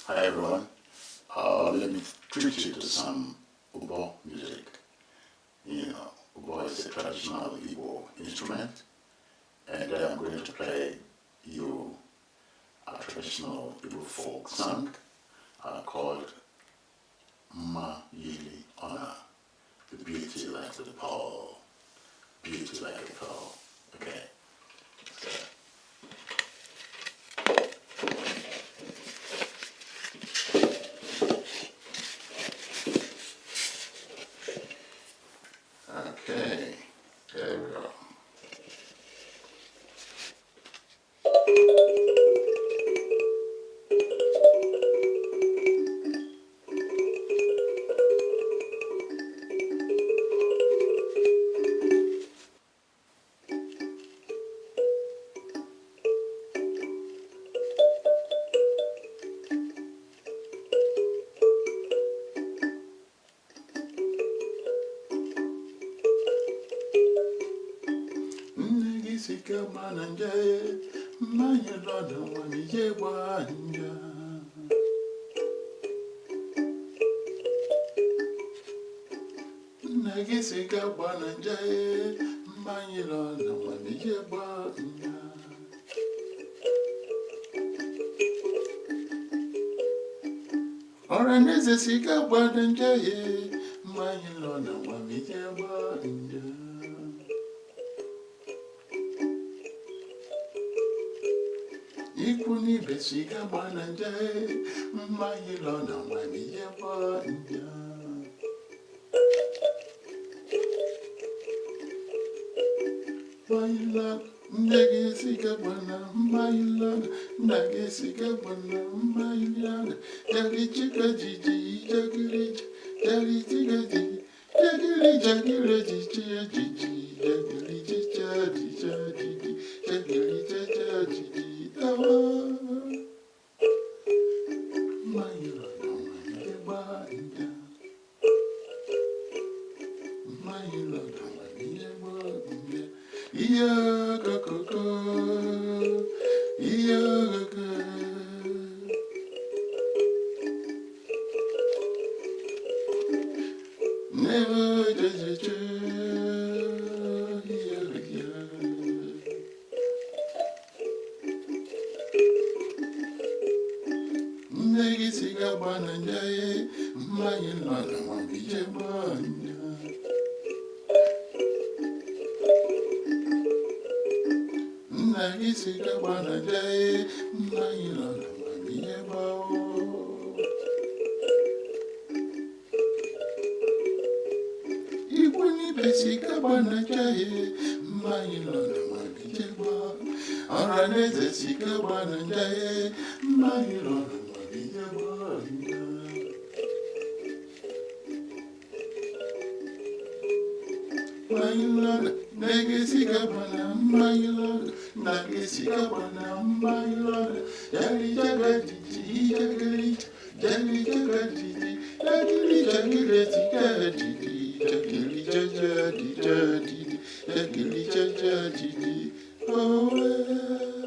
Hi everyone, let me treat you to some Igbo music. Igbo is a traditional Igbo instrument, and I'm going to play you a traditional Igbo folk song called Mma Yili Ona, the beauty like the pearl, beauty like a pearl. Okay. Okay, there we go. Sika mananja, Mma Yili Ona wamije wanja. Nagi sika mananja, Mma Yili Ona wamije wanja. Ora neze sika mananja, Mma Yili Ona wamije wanja. Ikuni besiga mananja, Mma Yili Ona wamije wanja. Mma Yili Ona, ndege siga bwana, Mma Yili Ona, ndege siga bwana, Mma Yili Ona. Jagiri chica jiji, jagiri chica jiji, jagiri chica jiji, jagiri chica jiji, jagiri chica jiji. Mma Yili Ona wamije wanja. Mma Yili Ona wamije wanja. Iya kakoko, iya kaka. Never judge iya iya. Negi siga bananja, Mma Yili Ona wamije wanja. Nagi siga bananja, Mma Yili Ona wamije wanja. Ikuni besika bananja, Mma Yili Ona wamije wanja. Ora neze sika bananja, Mma Yili Ona wamije wanja. Mma Yili Ona, nege sika bana, Mma Yili Ona, nage sika bana, Mma Yili Ona. Jagiri jaga jiji, jagiri jaga jiji, jagiri sika jiji, jagiri jaga jiji, jagiri jaga jiji. Oh.